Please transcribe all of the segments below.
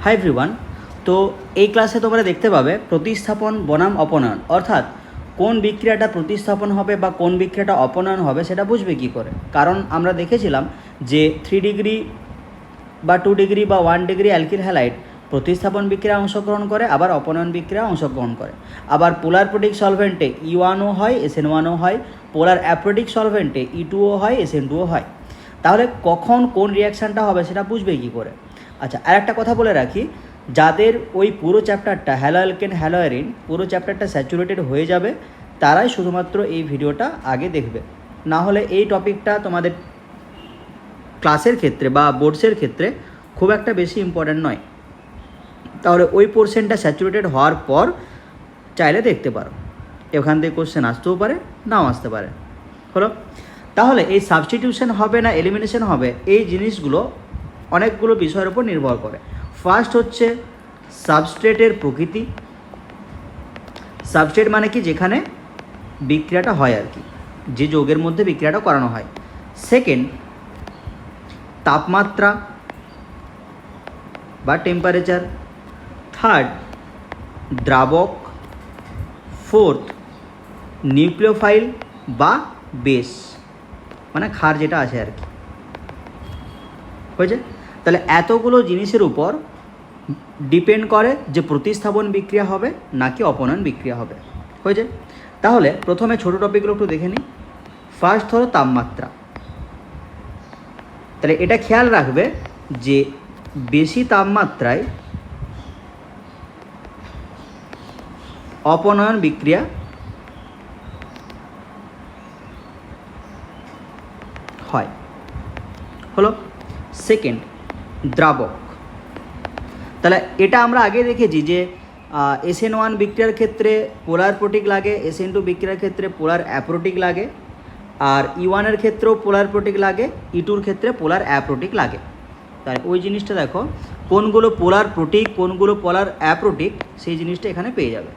Hi everyone. তো এই ক্লাসে তোমরা দেখতে পাবে প্রতিস্থাপন বনাম অপনয়ন, অর্থাৎ কোন বিক্রিয়াটা প্রতিস্থাপন হবে বা কোন বিক্রিয়াটা অপনয়ন হবে সেটা বুঝবে কী করে। কারণ আমরা দেখেছিলাম যে 3 ডিগ্রি বা 2 ডিগ্রি বা 1 ডিগ্রি অ্যালকিল হ্যালাইড প্রতিস্থাপন বিক্রিয়া অংশগ্রহণ করে, আবার অপনয়ন বিক্রিয়া অংশগ্রহণ করে। আবার পোলার প্রোটিক সলভেন্টে E1ও হয়, SN1ও হয়। পোলার অ্যাপ্রোটিক সলভেন্টে E2ও হয়, SN2ও হয়। তাহলে কখন কোন রিয়াকশানটা হবে সেটা বুঝবে কী করে। আচ্ছা, আর একটা কথা বলে রাখি, যাদের ওই পুরো চ্যাপ্টারটা হ্যালোঅ্যালকেন হ্যালোঅ্যারিন পুরো চ্যাপ্টারটা স্যাচুরেটেড হয়ে যাবে তারাই শুধুমাত্র এই ভিডিওটা আগে দেখবে, না হলে এই টপিকটা তোমাদের ক্লাসের ক্ষেত্রে বা বোর্ডসের ক্ষেত্রে খুব একটা বেশি ইম্পর্ট্যান্ট নয়। তাহলে ওই পোর্শনটা স্যাচুরেটেড হওয়ার পর চাইলে দেখতে পারো, এখান থেকে কোশ্চেন আসতেও পারে, নাও আসতে পারে। হলো, তাহলে এই সাবস্টিটিউশন হবে না এলিমিনেশন হবে, এই জিনিসগুলো অনেকগুলো বিষয়ের উপর নির্ভর করে। ফার্স্ট হচ্ছে সাবস্ট্রেটের প্রকৃতি। সাবস্ট্রেট মানে কি, যেখানে বিক্রিয়াটা হয় আর কি, যে যৌগের মধ্যে বিক্রিয়াটা করানো হয়। সেকেন্ড, তাপমাত্রা বা টেম্পারেচার। থার্ড, দ্রাবক। ফোর্থ, নিউক্লিওফাইল বা বেস, মানে ক্ষার যেটা আছে আর কি। হয়েছে? তাহলে এতগুলো জিনিসের উপর ডিপেন্ড করে যে প্রতিস্থাপন বিক্রিয়া হবে নাকি অপনয়ন বিক্রিয়া হবে। হয়েছে? তাহলে প্রথমে ছোটো টপিকগুলো একটু দেখে নিই। ফার্স্ট হলো তাপমাত্রা। তাহলে এটা খেয়াল রাখবে যে বেশি তাপমাত্রায় অপনয়ন বিক্রিয়া হয়। হলো। সেকেন্ড, দ্রাবক। তাহলে এটা আমরা আগে দেখেছি যে SN1 বিক্রিয়ার ক্ষেত্রে পোলার প্রোটিক লাগে, SN2 বিক্রিয়ার ক্ষেত্রে পোলার অ্যাপ্রোটিক লাগে, আর E1 এর ক্ষেত্রেও পোলার প্রোটিক লাগে, E2 এর ক্ষেত্রে পোলার অ্যাপ্রোটিক লাগে। তাই ওই জিনিসটা দেখো, কোনগুলো পোলার প্রোটিক কোনগুলো পোলার অ্যাপ্রোটিক সেই জিনিসটা এখানে পেয়ে যাবে।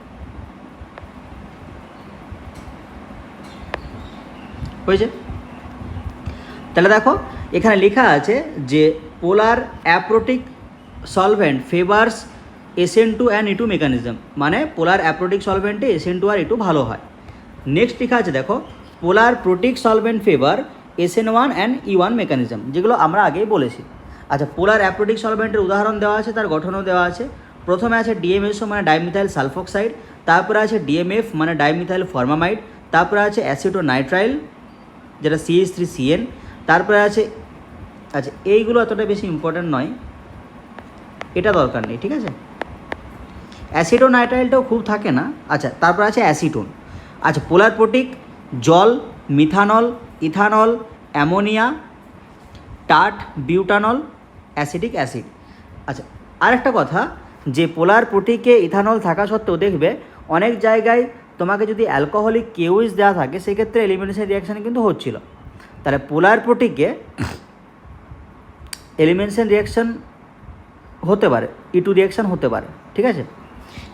হয়েছে? তাহলে দেখো এখানে লেখা আছে যে polar aprotic solvent favours SN2 and E2 mechanism, মানে পোলার অ্যাপ্রোটিক সলভেন্টে SN2 আর E2 ভালো হয়। নেক্সট লেখা আছে দেখো, polar protic solvent favour SN1 and E1 mechanism, যেগুলো আমরা আগেই বলেছি। আচ্ছা, পোলার অ্যাপ্রোটিক সলভেন্টের উদাহরণ দেওয়া আছে, তার গঠনও দেওয়া আছে। প্রথমে আছে DMSO মানে ডাইমিথাইল সালফোক্সাইড, তারপরে আছে DMF মানে ডাইমিথাইল ফর্মামাইড, তারপরে আছে অ্যাসিটোনাইট্রাইল যেটা CH3CN, তারপরে আছে, আচ্ছা এইগুলো এতটা বেশি ইম্পর্ট্যান্ট নয়, এটা দরকার নেই, ঠিক আছে। অ্যাসিটোনাইট্রাইলটাও খুব থাকে না। আচ্ছা, তারপর আছে অ্যাসিটোন। আচ্ছা, পোলার প্রোটিক জল, methanol, ethanol, ammonia, tart, butanol, acetic acid. আচ্ছা, আরেকটা কথা, যে পোলার প্রোটিকে ইথানল থাকা সত্ত্বেও দেখবে অনেক জায়গায় তোমাকে যদি অ্যালকোহলিক কেউইজ দেওয়া থাকে সেক্ষেত্রে এলিমিনেশন রিয়াকশান কিন্তু হচ্ছিল। তাহলে পোলার প্রোটিকে এলিমিনেশন রিয়াকশান হতে পারে, E2 রিয়াকশান হতে পারে, ঠিক আছে,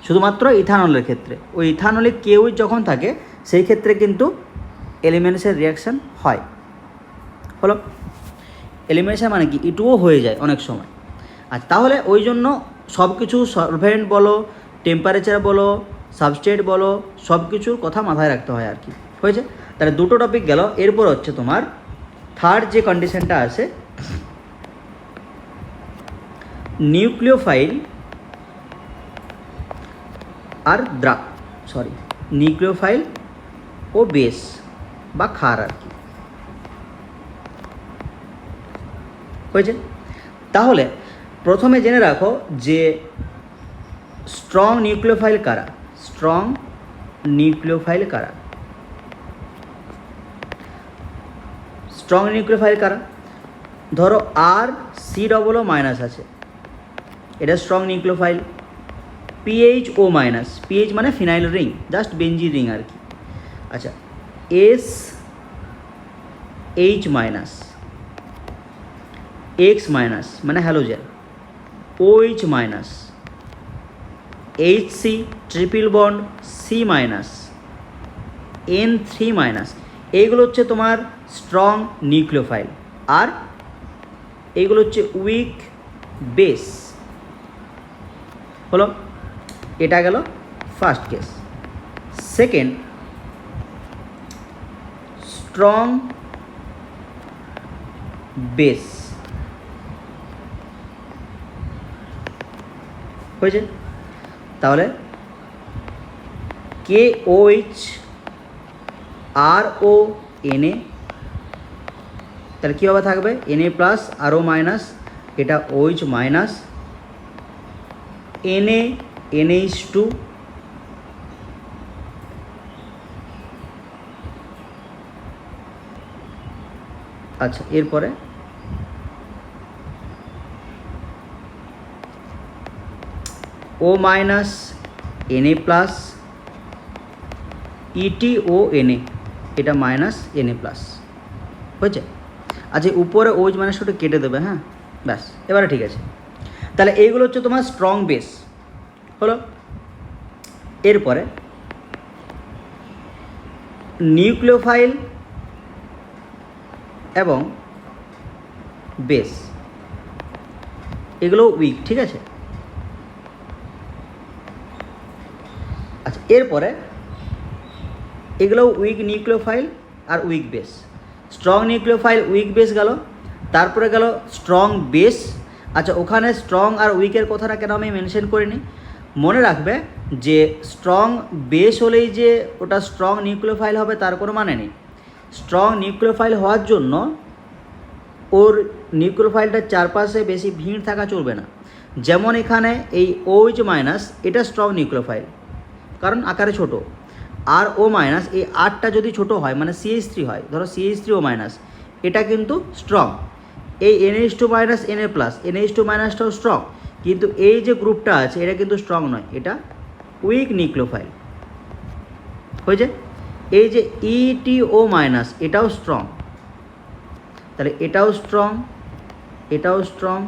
শুধুমাত্র ইথানলের ক্ষেত্রে। ওই ইথানলিক কেউইজ যখন থাকে সেই ক্ষেত্রে কিন্তু এলিমিনেশন রিয়াকশান হয়। হলো, এলিমিনেশন মানে কি, E2ও হয়ে যায় অনেক সময়। আর তাহলে ওই জন্য সব কিছু সলভেন্ট বলো, টেম্পারেচার বলো, সাবস্ট্রেট বলো, সব কিছুর কথা মাথায় রাখতে হয় আর কি। হয়েছে? তাহলে দুটো টপিক গেল। এরপর হচ্ছে তোমার থার্ড যে কন্ডিশনটা আছে, নিউক্লিওফাইল আর নিউক্লিওফাইল ও বেস বা ক্ষার আর কি। হয়েছে? তাহলে প্রথমে জেনে রাখো যে স্ট্রং নিউক্লিওফাইল কারা। স্ট্রং নিউক্লিওফাইল কারা? স্ট্রং নিউক্লিওফাইল কারা? ধরো RCOO মাইনাস আছে, এটা strong nucleophile. PHO minus, PH মানে ফিনাইল রিং, জাস্ট বেঞ্জি রিং আর কি। আচ্ছা, SH মাইনাস, X মাইনাস মানে halogen, OH minus, HC triple bond, C minus, N3 minus, এইগুলো হচ্ছে তোমার স্ট্রং নিউক্লিওফাইল। আর এইগুলো হচ্ছে উইক বেস। হলো, এটা গেল first case. Second, strong base হয়েছে। তাহলে KOH RO Na, তাহলে কীভাবে থাকবে Na প্লাস RO মাইনাস, এটা OH মাইনাস, Na NH2 আচ্ছা, এরপরে O minus Na plus ETO Na, এটা মাইনাস Na প্লাস হয়েছে। আচ্ছা, উপরে OH মাইনাসটা কেটে দেবে, হ্যাঁ ব্যাস, এবারে ঠিক আছে। তাহলে এইগুলো হচ্ছে তোমার স্ট্রং বেস হলো। এরপরে নিউক্লিওফাইল এবং বেস, এগুলো উইক, ঠিক আছে। আচ্ছা, এরপরে এগুলো উইক নিউক্লিওফাইল আর weak base. Strong nucleophile weak base গেল, তারপরে গেল স্ট্রং বেস। আচ্ছা, ওখানে স্ট্রং আর উইকের কথাটা কেন আমি মেনশন করিনি, মনে রাখবে যে স্ট্রং বেস হলেই যে ওটা স্ট্রং নিউক্লিওফাইল হবে তার কোনো মানে নেই। স্ট্রং নিউক্লিওফাইল হওয়ার জন্য ওর নিউক্লিওফাইলটার চারপাশে বেশি ভিড় থাকা চলবে না। যেমন এখানে এই OH মাইনাস, এটা স্ট্রং নিউক্লিওফাইল কারণ আকারে ছোট, আর O মাইনাস এই আরটা যদি ছোট হয় মানে CH3 হয়, ধরো CH3O মাইনাস, এটা কিন্তু স্ট্রং। এই NH2 minus Na plus, NH2 মাইনাসটাও স্ট্রং, কিন্তু এই যে গ্রুপটা আছে এটা কিন্তু স্ট্রং নয়, এটা উইক নিউক্লিওফাইল হয়েছে। এই যে ETO মাইনাস, এটাও স্ট্রং, তাহলে এটাও স্ট্রং, এটাও স্ট্রং,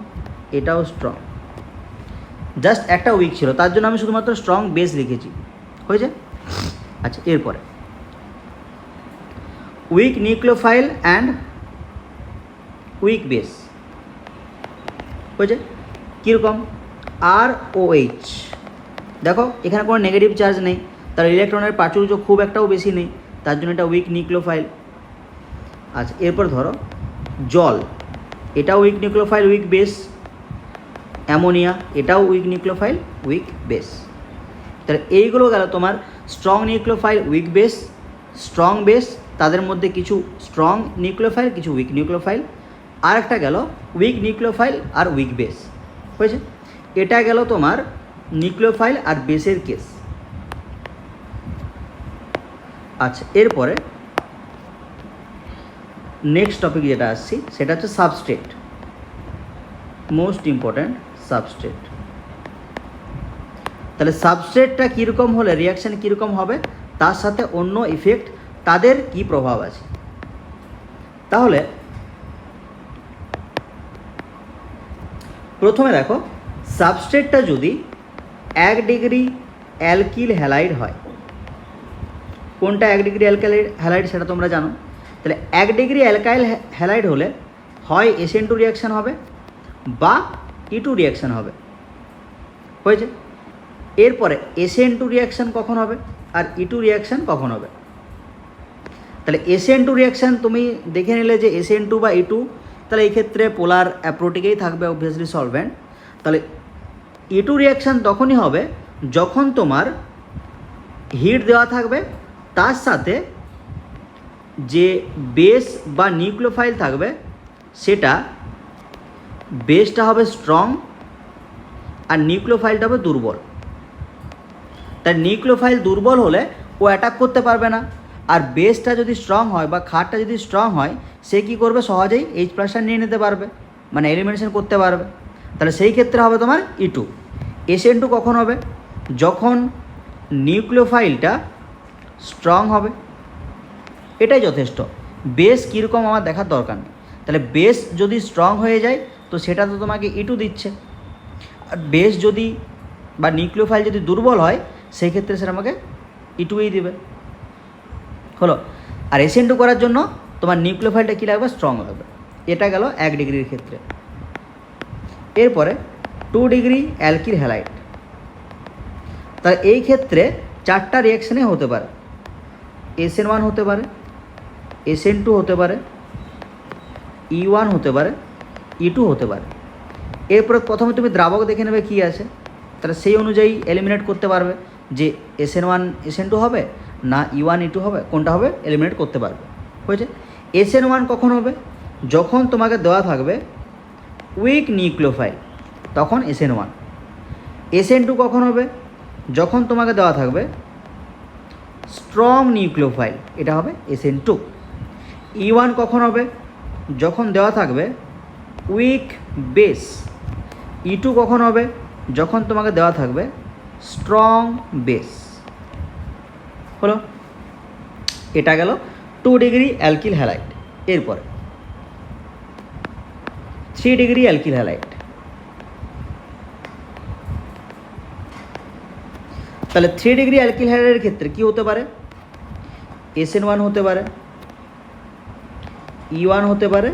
এটাও স্ট্রং, জাস্ট একটা উইক ছিল, তার জন্য আমি শুধুমাত্র স্ট্রং বেস লিখেছি, হয়েছে। আচ্ছা, এরপরে weak nucleophile and weak base হয়েছে। কীরকম, ROH, দেখো এখানে কোনো নেগেটিভ চার্জ নেই, তার ইলেকট্রনের প্রাচুর্য খুব একটাও বেশি নেই, তার জন্য এটা উইক নিউক্লিওফাইল। আচ্ছা, এরপর ধরো জল, এটাও weak nucleophile weak base. Ammonia, এটাও উইক নিউক্লিওফাইল উইক বেস। তাহলে এইগুলো গেল তোমার strong nucleophile weak base, strong base, তাদের মধ্যে কিছু স্ট্রং নিউক্লিওফাইল কিছু উইক নিউক্লিওফাইল, আর একটা গেল উইক নিউক্লিওফাইল আর উইক বেস হয়েছে। এটা গেল তোমার নিউক্লিওফাইল আর বেসের কেস। আচ্ছা, এরপরে নেক্সট টপিক যেটা আসছি সেটা হচ্ছে সাবস্ট্রেট, মোস্ট ইম্পর্ট্যান্ট সাবস্ট্রেট। তাহলে সাবস্ট্রেটটা কীরকম হলে রিয়াকশান কীরকম হবে, তার সাথে অন্য ইফেক্ট, তাদের কি প্রভাব আছে। তাহলে প্রথমে দেখো, সাবস্ট্রেটটা যদি 1 ডিগ্রি অ্যালকিল হ্যালাইড হয়, কোনটা 1 ডিগ্রি অ্যালকাইল হ্যালাইড সেটা তোমরা জানো। তাহলে 1 ডিগ্রি অ্যালকাইল হ্যালাইড হলে হয় SN2 রিয়াকশান হবে বা E2 রিয়াকশান হবে, হয়েছে। এরপরে SN2 রিয়াকশান কখন হবে আর E2 রিয়াকশান কখন হবে। তাহলে SN2 রিয়াকশান তুমি দেখে নিলে যে SN2 বা E2, তাহলে এই ক্ষেত্রে পোলার অ্যাপ্রোটিকেই থাকবে অবভিয়াসলি সলভেন্ট। তাহলে E2 রিয়াকশান তখনই হবে যখন তোমার হিট দেওয়া থাকবে, তার সাথে যে বেস বা নিউক্লিওফাইল থাকবে সেটা বেসটা হবে স্ট্রং আর নিউক্লিওফাইলটা হবে দুর্বল। তাই নিউক্লিওফাইল দুর্বল হলে ও অ্যাটাক করতে পারবে না, আর বেসটা যদি স্ট্রং হয় বা ক্ষারটা যদি স্ট্রং হয় সে কী করবে, সহজেই H+ নিয়ে নিতে পারবে, মানে এলিমিনেশন করতে পারবে। তাহলে সেই ক্ষেত্রে হবে তোমার E2। SN2 কখন হবে, যখন নিউক্লিওফাইলটা স্ট্রং হবে, এটাই যথেষ্ট। বেস কীরকম আমার দেখার দরকার নেই। তাহলে বেস যদি স্ট্রং হয়ে যায় তো সেটা তো তোমাকে E2 দিচ্ছে, আর বেস যদি বা নিউক্লিওফাইল যদি দুর্বল হয় সেই ক্ষেত্রে সেটা আমাকে E2ই দেবে, হলো। আর SN2 করার জন্য তোমার নিউক্লিওফাইলটা কী লাগবে, স্ট্রং লাগবে। এটা গেল 1 ডিগ্রির ক্ষেত্রে। এরপরে 2 ডিগ্রি অ্যালকিল হ্যালাইড, তাহলে এই ক্ষেত্রে চারটা রিয়াকশানে হতে পারে, SN1 হতে পারে, SN2 হতে পারে, E1 হতে পারে, E2 হতে পারে। এরপরে প্রথমে তুমি দ্রাবক দেখে নেবে কী আছে, তাহলে সেই অনুযায়ী এলিমিনেট করতে পারবে যে SN1 SN2 হবে না E1 E2 হবে, কোনটা হবে এলিমিনেট করতে পারবে। হয়েছে। SN1 কখন হবে? যখন তোমাকে দেওয়া থাকবে উইক নিউক্লিওফাইল, তখন SN1। SN2 কখন হবে? যখন তোমাকে দেওয়া থাকবে স্ট্রং নিউক্লিওফাইল, এটা হবে SN2। E1 কখন হবে? যখন দেওয়া থাকবে উইক বেস। E2 কখন হবে? যখন তোমাকে দেওয়া থাকবে স্ট্রং বেস। হলো, এটা গেল 2 ডিগ্রি অ্যালকিল হ্যালাইড। এরপরে 3 ডিগ্রি অ্যালকিল হ্যালাইড। তাহলে 3 ডিগ্রি অ্যালকিল হ্যালাইডের ক্ষেত্রে কী হতে পারে? SN1 হতে পারে, E1 হতে পারে,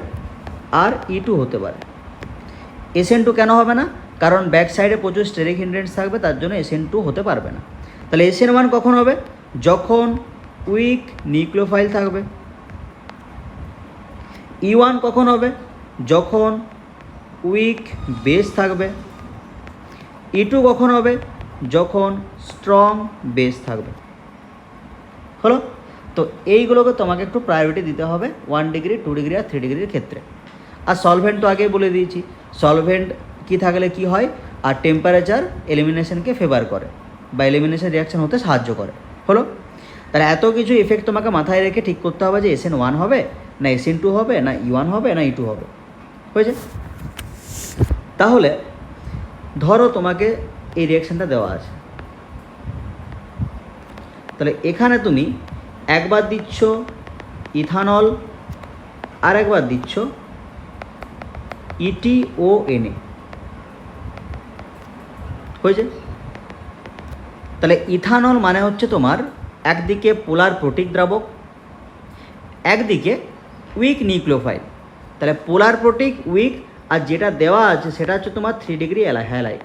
আর E2 হতে পারে। SN2 কেন হবে না? কারণ ব্যাক সাইডে প্রচুর স্টেরিক হিন্ড্রেন্স থাকবে, তার জন্য SN2 হতে পারবে না। তাহলে SN1 কখন হবে? যখন উইক নিউক্লিওফাইল থাকবে। E1 কখন হবে? যখন উইক বেস থাকবে। E2 কখন হবে? যখন স্ট্রং বেস থাকবে। হলো, তো এইগুলোকে তোমাকে একটু প্রায়োরিটি দিতে হবে 1 ডিগ্রি, 2 ডিগ্রি আর 3 ডিগ্রির ক্ষেত্রে। আর সলভেন্ট তো আগেই বলে দিয়েছি, সলভেন্ট কি থাকলে কি হয়, আর টেম্পারেচার এলিমিনেশনকে ফেভার করে বা এলিমিনেশন রিয়াকশন হতে সাহায্য করে। হলো, তাহলে এত কিছু ইফেক্ট তোমাকে মাথায় রেখে ঠিক করতে হবে যে SN1 হবে না SN2 হবে না E1 হবে না E2 হবে। হয়েছে। তাহলে ধরো তোমাকে এই রিয়াকশানটা দেওয়া আছে, তাহলে এখানে তুমি একবার দিচ্ছ ইথানল, আর একবার দিচ্ছ ETONA। হয়েছে। তাহলে ইথানল মানে হচ্ছে তোমার একদিকে পোলার প্রোটিক দ্রাবক, একদিকে উইক নিউক্লিওফাইল। তাহলে পোলার প্রোটিক উইক, আর যেটা দেওয়া আছে সেটা হচ্ছে তোমার 3 ডিগ্রি হ্যালাইড।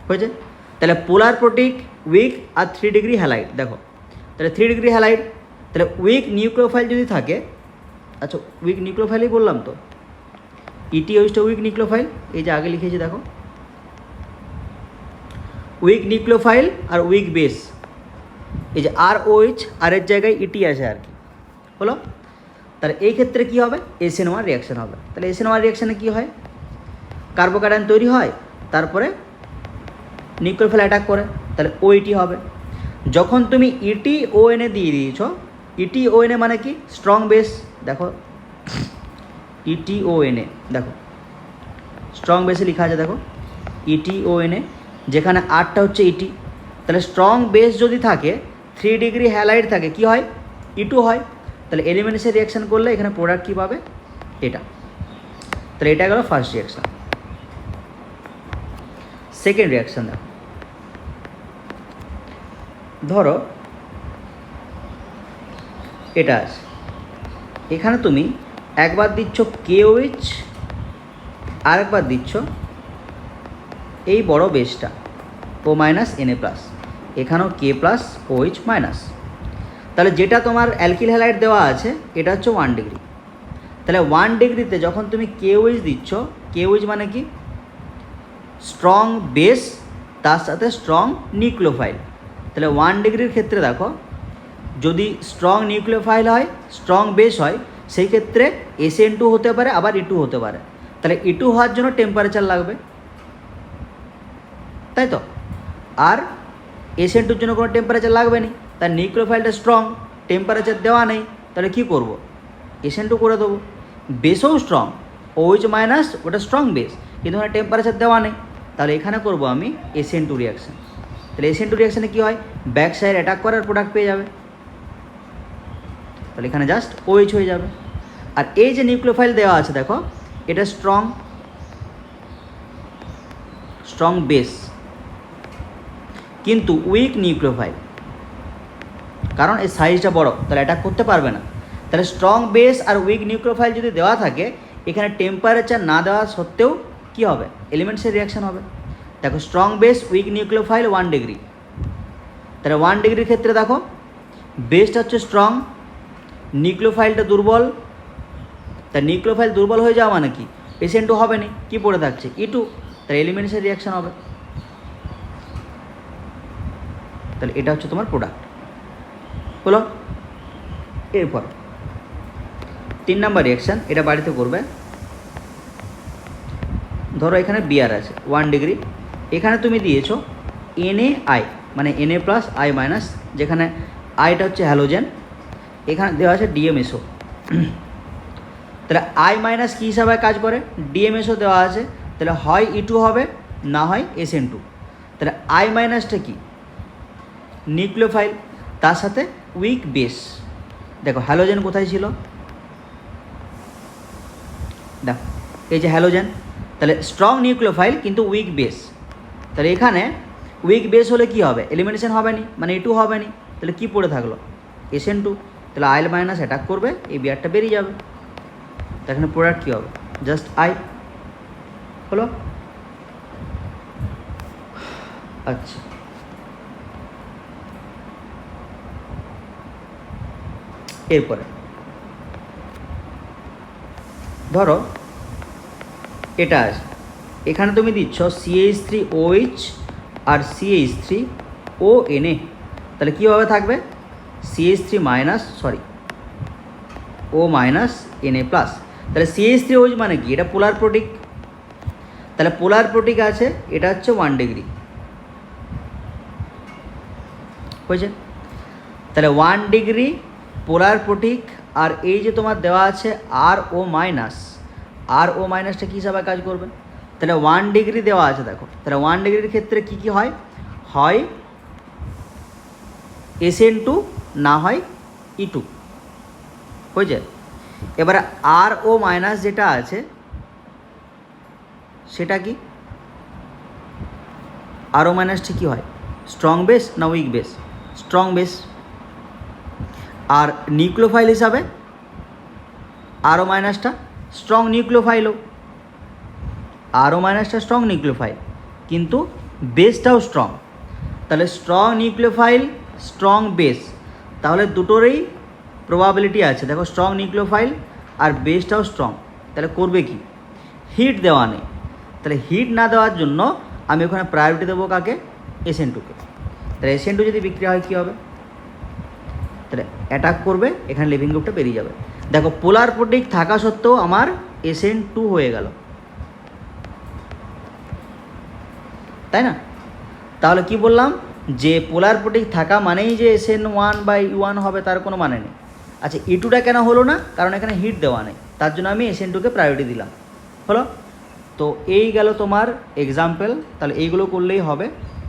হয়েছে। তাহলে পোলার প্রোটিক উইক আর 3 ডিগ্রি হ্যালাইড। দেখো তাহলে 3 ডিগ্রি হ্যালাইড, তাহলে উইক নিউক্লিওফাইল যদি থাকে, আচ্ছা উইক নিউক্লিওফাইলই বললাম তো, ETOH উইক নিউক্লিওফাইল, এই যে আগে লিখেছি দেখো, উইক নিউক্লিওফাইল আর উইক বেস, এই যে ROH, আর এর জায়গায় ET আছে আর কি। হলো, তাহলে এই ক্ষেত্রে কী হবে? SN1 রিয়াকশান হবে। তাহলে SN1 রিয়াকশানে কী হয়? কার্বোক্যাটায়ন তৈরি হয়, তারপরে নিউক্লিওফাইল অ্যাটাক করে, তাহলে OET হবে। যখন তুমি ETONA দিয়ে দিয়েছ, ETONA মানে কি? Strong base. দেখো ETONA, দেখো স্ট্রং বেসে লেখা আছে, দেখো ETONA, যেখানে আরটা হচ্ছে ET। তাহলে স্ট্রং বেস যদি থাকে, 3 ডিগ্রি হ্যালাইড থাকে, কি হয়? E2 হয়। তাহলে এলিমিনেশন রিয়াকশান করলে এখানে প্রোডাক্ট কী পাবে? এটা। তাহলে এটা গেল ফার্স্ট রিয়াকশান। সেকেন্ড রিয়াকশান দেখো, ধরো এটা আছে, এখানে তুমি একবার দিচ্ছ KOH, আর একবার দিচ্ছ এই বড় বেসটা O মাইনাস Na প্লাস, এখানেও K প্লাস OH মাইনাস। তাহলে যেটা তোমার অ্যালকিল হ্যালাইড দেওয়া আছে এটা হচ্ছে 1 ডিগ্রি। তাহলে 1 ডিগ্রিতে যখন তুমি KOH দিচ্ছ, KOH মানে কি? স্ট্রং বেস তার সাথে স্ট্রং নিউক্লিওফাইল। তাহলে 1 ডিগ্রির ক্ষেত্রে দেখো, যদি স্ট্রং নিউক্লিওফাইল হয়, স্ট্রং বেস হয়, সেই ক্ষেত্রে SN2 হতে পারে, আবার E2 হতে পারে। তাহলে E2 হওয়ার জন্য টেম্পারেচার লাগবে, তাই তো? আর SN2-র জন্য কোনো টেম্পারেচার লাগবে না, তার নিউক্লিওফাইলটা স্ট্রং, টেম্পারেচার দেওয়া নেই, তাহলে কী করব? SN2 করে দেবো। বেসও স্ট্রং, OH মাইনাস, ওটা স্ট্রং বেস, কিন্তু ওখানে টেম্পারেচার দেওয়া নেই, তাহলে এখানে করব আমি SN2 রিয়াকশান। তাহলে SN2 রিয়াকশানে কী হয়? ব্যাক সাইড অ্যাটাক করার প্রোডাক্ট পেয়ে যাবে, তাহলে এখানে জাস্ট OH হয়ে যাবে। আর এই যে নিউক্লিওফাইল দেওয়া আছে দেখো, এটা স্ট্রং বেস, কিন্তু উইক নিউক্লিওফাইল, কারণ এই সাইজটা বড়, তাহলে অ্যাটাক করতে পারবে না। তাহলে স্ট্রং বেস আর উইক নিউক্লিওফাইল যদি দেওয়া থাকে, এখানে টেম্পারেচার না দেওয়া সত্ত্বেও কী হবে? এলিমেন্টসের রিয়াকশান হবে। দেখো strong base weak nucleophile 1 degree, তাহলে 1 ডিগ্রির ক্ষেত্রে দেখো বেসটা হচ্ছে স্ট্রং, নিউক্লিওফাইলটা দুর্বল, তা নিউক্লিওফাইল দুর্বল হয়ে যাওয়া মানে কি, SN2 হবে না, কি পড়ে থাকছে E2, তাহলে এলিমিনেশন রিয়াকশন হবে। তাহলে এটা হচ্ছে তোমার প্রোডাক্ট হলো। এরপর 3 নাম্বার রিয়াকশান, এটা বাড়িতে করবে। ধরো এখানে বিয়ার আছে 1 ডিগ্রি, এখানে তুমি দিয়েছো NaI মানে Na প্লাস I মাইনাস, যেখানে আইটা হচ্ছে হ্যালোজেন, এখানে দেওয়া আছে DMSO। তাহলে I মাইনাস কী হিসাবে কাজ করে, DMSO দেওয়া আছে, তাহলে হয় E2 হবে না হয় SN2। তাহলে I মাইনাসটা কি, নিউক্লিওফাইল, তার সাথে উইক বেস। দেখো হ্যালোজেন কোথায় ছিল, দেখো এই যে হ্যালোজেন, তাহলে স্ট্রং নিউক্লিওফাইল কিন্তু উইক বেস। তাহলে এখানে উইক বেস হলে কি হবে, এলিমিনেশন হবে নি, মানে E2 হবে নি, তাহলে কি পড়ে থাকলো SN2, তাহলে I মাইনাস অ্যাটাক করবে, এই বিয়ারটা বেরিয়ে যাবে। তো এখানে প্রোডাক্ট কী হবে, জাস্ট I হলো। আচ্ছা এরপরে ধরো এটা আছে, এখানে তুমি দিচ্ছ CH3OH আর CH3ONA, তাহলে কীভাবে থাকবে, CH3 minus O minus Na plus. তাহলে CH3OH মানে কি, এটা পোলার প্রোটিক, তাহলে পোলার প্রোটিক আছে, এটা হচ্ছে 1 ডিগ্রি হয়েছে। তাহলে 1 ডিগ্রি পোলার প্রোটিক, আর এই যে তোমার দেওয়া আছে RO মাইনাস, RO মাইনাসটা কী হিসাবে কাজ করবে, তাহলে 1 ডিগ্রি দেওয়া আছে দেখো, তাহলে 1 ডিগ্রির ক্ষেত্রে কী কী হয়, হয় SN2 না হয় E2 হয়ে যায়। এবারে RO মাইনাস যেটা আছে সেটা কি, RO মাইনাসটা কী হয়, স্ট্রং বেস না উইক বেস, স্ট্রং বেস। আর নিউক্লিওফাইল হিসাবে RO মাইনাসটা স্ট্রং নিউক্লিওফাইলও, RO মাইনাসটা স্ট্রং নিউক্লিওফাইল কিন্তু বেসটাও স্ট্রং, তাহলে স্ট্রং নিউক্লিওফাইল স্ট্রং বেস, তাহলে দুটোরই প্রবাবিলিটি আছে। দেখো স্ট্রং নিউক্লিওফাইল আর বেসটাও স্ট্রং, তাহলে করবে কি, হিট দেওয়া নেই, তাহলে হিট না দেওয়ার জন্য আমি ওখানে প্রায়োরিটি দেবো কাকে, SN2কে। তাহলে SN2 যদি বিক্রিয়া হয় কী হবে, তাহলে অ্যাটাক করবে, এখানে লিভিং গ্রুপটা বেরিয়ে যাবে। দেখো পোলার প্রোটিক থাকা সত্ত্বেও আমার SN2 হয়ে গেল, তাই না। তাহলে কি বললাম, যে পোলার প্রোটিক থাকা মানেই যে SN1/1 হবে তার কোনো মানে নেই। আচ্ছা E2টা কেন হলো না, কারণ এখানে হিট দেওয়া নেই, তার জন্য আমি SN2কে প্রায়োরিটি দিলাম, হলো। তো এই গেল তোমার এক্সাম্পল, তাহলে এইগুলো করলেই হবে।